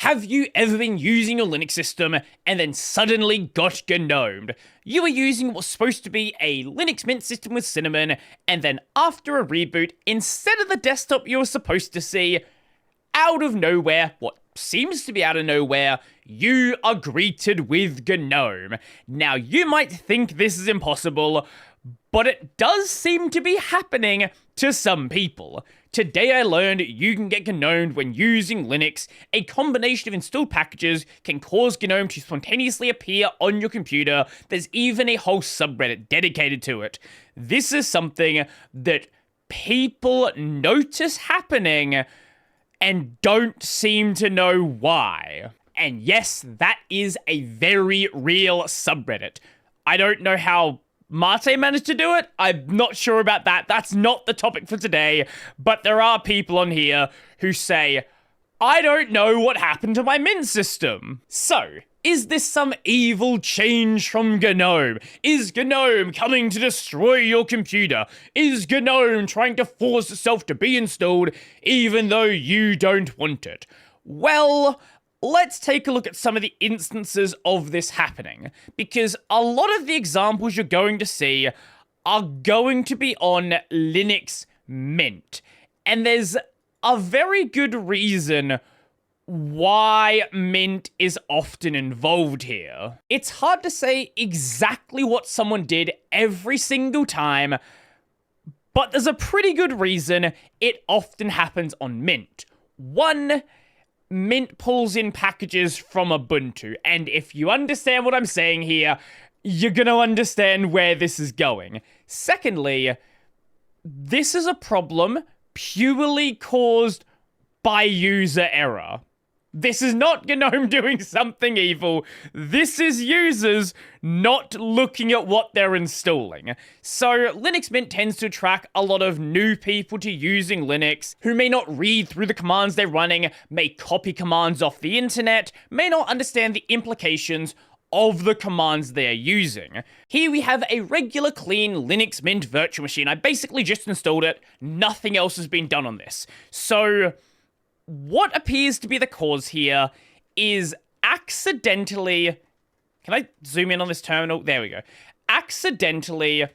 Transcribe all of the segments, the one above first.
Have you ever been using your Linux system and then suddenly got gnomed? You were using what was supposed to be a Linux Mint system with Cinnamon, and then after a reboot, instead of the desktop you were supposed to see, out of nowhere, what seems to be out of nowhere, you are greeted with GNOME. Now, you might think this is impossible, but it does seem to be happening to some people. Today I learned you can get GNOMed when using Linux. A combination of installed packages can cause GNOME to spontaneously appear on your computer. There's even a whole subreddit dedicated to it. This is something that people notice happening and don't seem to know why. And yes, that is a very real subreddit. I don't know how Mate managed to do it. I'm not sure about that. That's not the topic for today. But there are people on here who say, I don't know what happened to my Mint system. So, is this some evil change from GNOME? Is GNOME coming to destroy your computer? Is GNOME trying to force itself to be installed even though you don't want it? Well, let's take a look at some of the instances of this happening, because a lot of the examples you're going to see are going to be on Linux Mint. And there's a very good reason why Mint is often involved here. It's hard to say exactly what someone did every single time, but there's a pretty good reason it often happens on Mint. One, Mint pulls in packages from Ubuntu, and if you understand what I'm saying here, you're gonna understand where this is going. Secondly, this is a problem purely caused by user error. This is not GNOME doing something evil. This is users not looking at what they're installing. So Linux Mint tends to attract a lot of new people to using Linux who may not read through the commands they're running, may copy commands off the internet, may not understand the implications of the commands they're using. Here we have a regular clean Linux Mint virtual machine. I basically just installed it. Nothing else has been done on this. So what appears to be the cause here is accidentally, can I zoom in on this terminal? There we go. Accidentally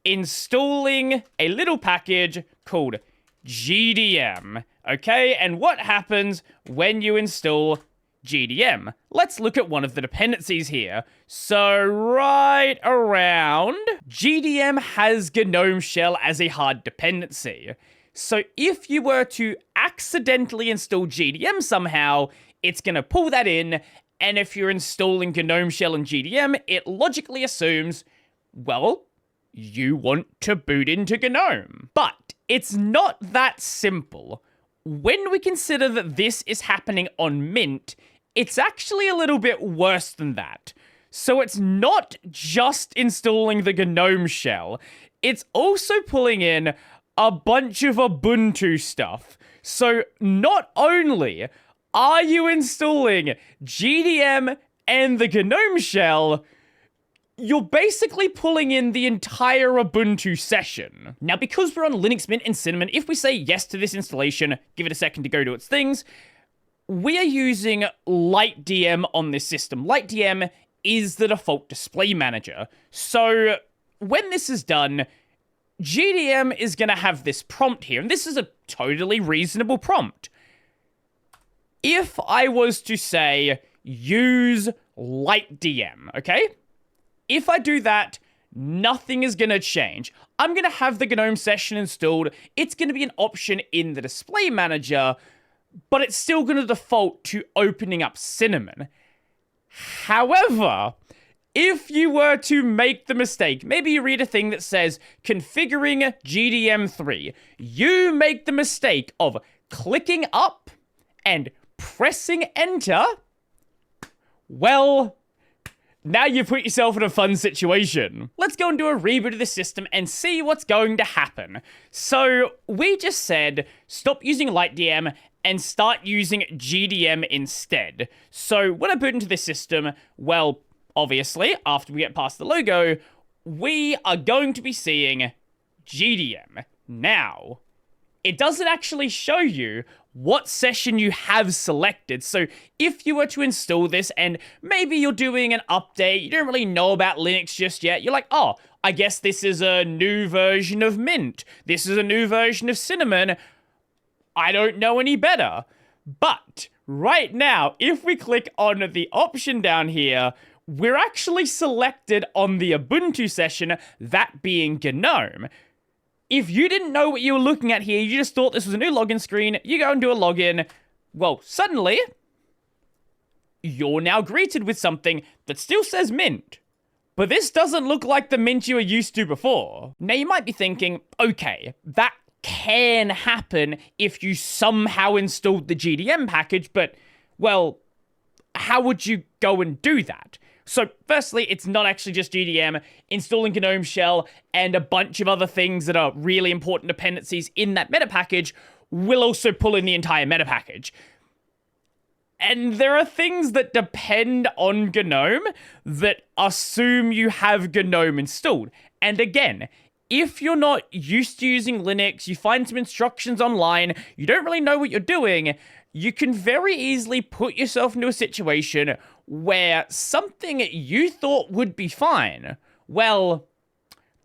installing a little package called GDM. Okay, and what happens when you install GDM? Let's look at one of the dependencies here. So right around, GDM has GNOME shell as a hard dependency. So if you were to accidentally install GDM somehow, it's going to pull that in, and if you're installing GNOME shell and GDM, it logically assumes, well, you want to boot into GNOME. But it's not that simple. When we consider that this is happening on Mint, it's actually a little bit worse than that. So it's not just installing the GNOME shell, it's also pulling in a bunch of Ubuntu stuff. So not only are you installing GDM and the GNOME shell, you're basically pulling in the entire Ubuntu session. Now, because we're on Linux Mint and Cinnamon, if we say yes to this installation, give it a second to go to its things, we are using LightDM on this system. LightDM is the default display manager. So when this is done, GDM is going to have this prompt here, and this is a totally reasonable prompt. If I was to say, use LightDM, okay? If I do that, nothing is going to change. I'm going to have the GNOME session installed. It's going to be an option in the display manager, but it's still going to default to opening up Cinnamon. However, if you were to make the mistake, maybe you read a thing that says configuring GDM3, you make the mistake of clicking up and pressing enter, well, now you've put yourself in a fun situation. Let's go and do a reboot of the system and see what's going to happen. So we just said stop using LightDM and start using GDM instead. So when I boot into this system, well, obviously, after we get past the logo, we are going to be seeing GDM. Now, it doesn't actually show you what session you have selected. So if you were to install this and maybe you're doing an update, you don't really know about Linux just yet, you're like, oh, I guess this is a new version of Mint. This is a new version of Cinnamon. I don't know any better. But right now, if we click on the option down here, we're actually selected on the Ubuntu session, that being GNOME. If you didn't know what you were looking at here, you just thought this was a new login screen, you go and do a login, well, suddenly, you're now greeted with something that still says Mint. But this doesn't look like the Mint you were used to before. Now, you might be thinking, okay, that can happen if you somehow installed the GDM package, but, well, how would you go and do that? So, firstly, it's not actually just GDM. Installing GNOME shell and a bunch of other things that are really important dependencies in that meta package will also pull in the entire meta package. And there are things that depend on GNOME that assume you have GNOME installed. And again, if you're not used to using Linux, you find some instructions online, you don't really know what you're doing, you can very easily put yourself into a situation where something you thought would be fine, well,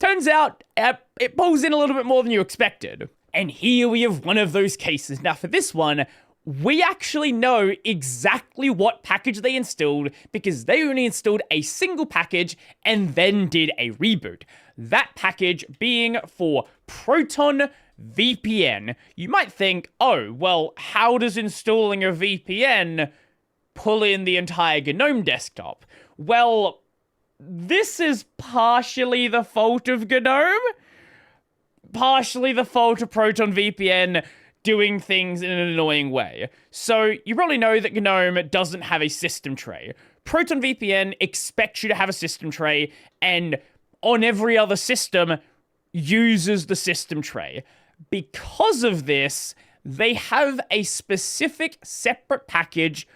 turns out it pulls in a little bit more than you expected. And here we have one of those cases. Now for this one, we actually know exactly what package they installed because they only installed a single package and then did a reboot. That package being for ProtonVPN. You might think, oh, well, how does installing a VPN pull in the entire GNOME desktop? Well, this is partially the fault of GNOME, partially the fault of ProtonVPN doing things in an annoying way. So you probably know that GNOME doesn't have a system tray. ProtonVPN expects you to have a system tray, and on every other system uses the system tray. Because of this, they have a specific separate package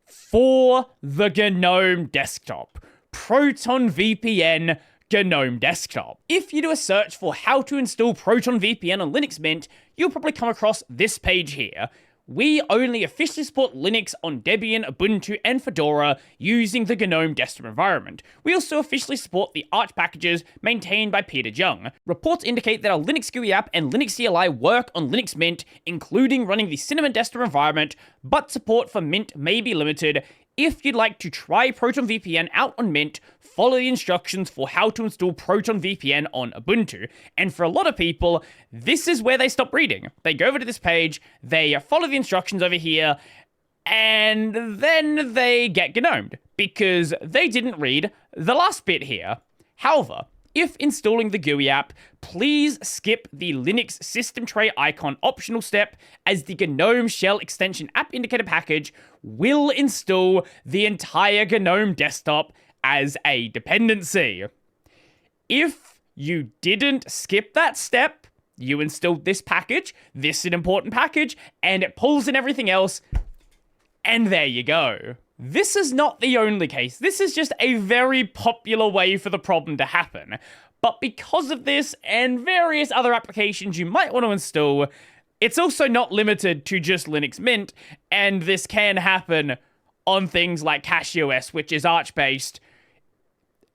for the GNOME desktop. ProtonVPN GNOME desktop. If you do a search for how to install ProtonVPN on Linux Mint, you'll probably come across this page here. We only officially support Linux on Debian, Ubuntu, and Fedora using the GNOME desktop environment. We also officially support the Arch packages maintained by Peter Jung. Reports indicate that our Linux GUI app and Linux CLI work on Linux Mint, including running the Cinnamon desktop environment, but support for Mint may be limited. If you'd like to try ProtonVPN out on Mint, follow the instructions for how to install ProtonVPN on Ubuntu. And for a lot of people, this is where they stop reading. They go over to this page, they follow the instructions over here, and then they get gnomed, because they didn't read the last bit here. However, if installing the GUI app, please skip the Linux system tray icon optional step, as the GNOME shell extension app indicator package will install the entire GNOME desktop as a dependency. If you didn't skip that step, you installed this package, this is an important package, and it pulls in everything else, and there you go. This is not the only case. This is just a very popular way for the problem to happen. But because of this and various other applications you might want to install, it's also not limited to just Linux Mint, and this can happen on things like CachyOS, which is Arch-based.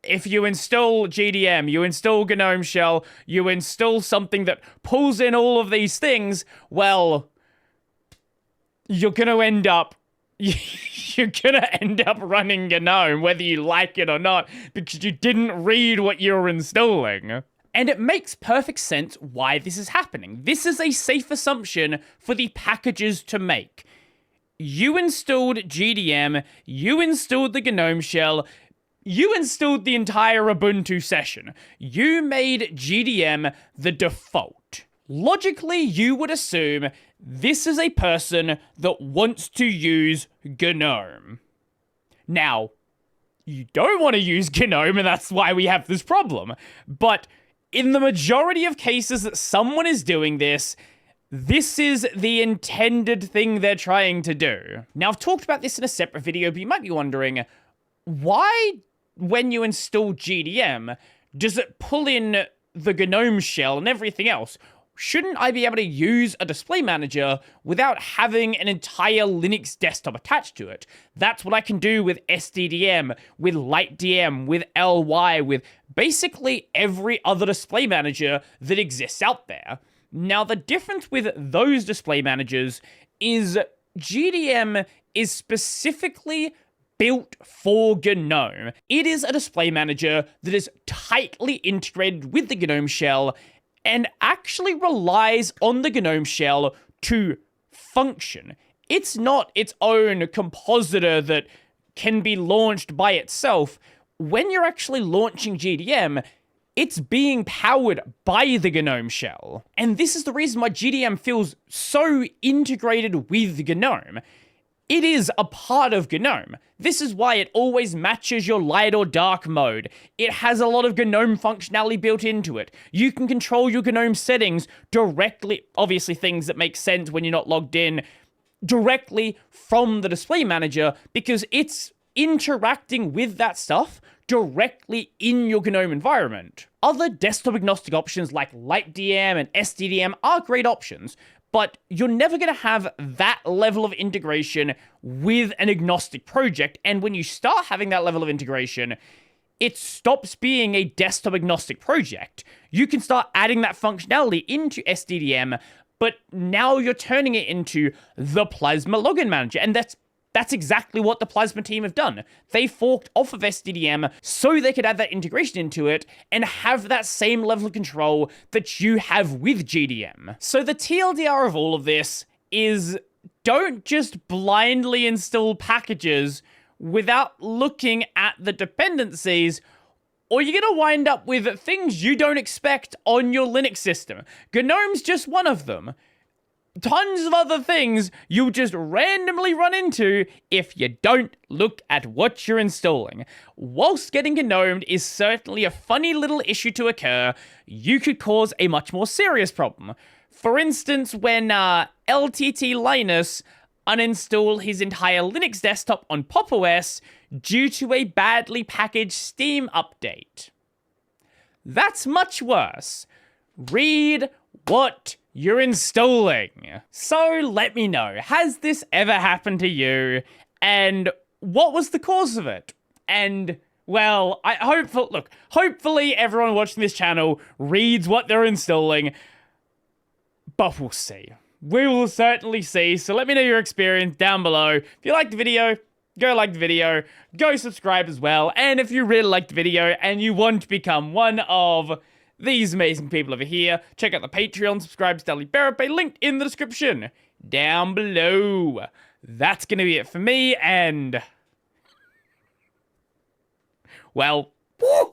If you install GDM, you install GNOME shell, you install something that pulls in all of these things, well, you're gonna end up running GNOME, whether you like it or not, because you didn't read what you're installing. And it makes perfect sense why this is happening. This is a safe assumption for the packages to make. You installed GDM, you installed the GNOME shell, you installed the entire Ubuntu session. You made GDM the default. Logically, you would assume this is a person that wants to use GNOME. Now, you don't want to use GNOME, and that's why we have this problem. But in the majority of cases that someone is doing this is the intended thing they're trying to do. Now, I've talked about this in a separate video, but you might be wondering, why, when you install GDM, does it pull in the GNOME shell and everything else? shouldn't I be able to use a display manager without having an entire Linux desktop attached to it? That's what I can do with SDDM, with LightDM, with LY, with basically every other display manager that exists out there. Now, the difference with those display managers is GDM is specifically built for GNOME. It is a display manager that is tightly integrated with the GNOME shell and actually relies on the GNOME shell to function. It's not its own compositor that can be launched by itself. When you're actually launching GDM, it's being powered by the GNOME shell. And this is the reason why GDM feels so integrated with GNOME. It is a part of GNOME. This is why it always matches your light or dark mode. It has a lot of GNOME functionality built into it. You can control your GNOME settings directly, obviously things that make sense when you're not logged in, directly from the display manager, because it's interacting with that stuff directly in your GNOME environment. Other desktop agnostic options like LightDM and SDDM are great options, but you're never going to have that level of integration with an agnostic project, and when you start having that level of integration, it stops being a desktop agnostic project. You can start adding that functionality into SDDM, but now you're turning it into the Plasma login manager, and that's exactly what the Plasma team have done. They forked off of SDDM so they could add that integration into it and have that same level of control that you have with GDM. So the TLDR of all of this is don't just blindly install packages without looking at the dependencies, or you're going to wind up with things you don't expect on your Linux system. GNOME's just one of them. Tons of other things you'll just randomly run into if you don't look at what you're installing. Whilst getting gnomed is certainly a funny little issue to occur, you could cause a much more serious problem. For instance, when LTT Linus uninstalled his entire Linux desktop on Pop! OS due to a badly packaged Steam update. That's much worse. Read what you're installing. So let me know, has this ever happened to you? And what was the cause of it? And, well, hopefully everyone watching this channel reads what they're installing, but we'll see. We will certainly see, so let me know your experience down below. If you liked the video, go like the video, go subscribe as well, and if you really liked the video and you want to become one of these amazing people over here, check out the Patreon, subscribe to Daily Barrett, linked in the description down below. That's gonna be it for me, and well, woo!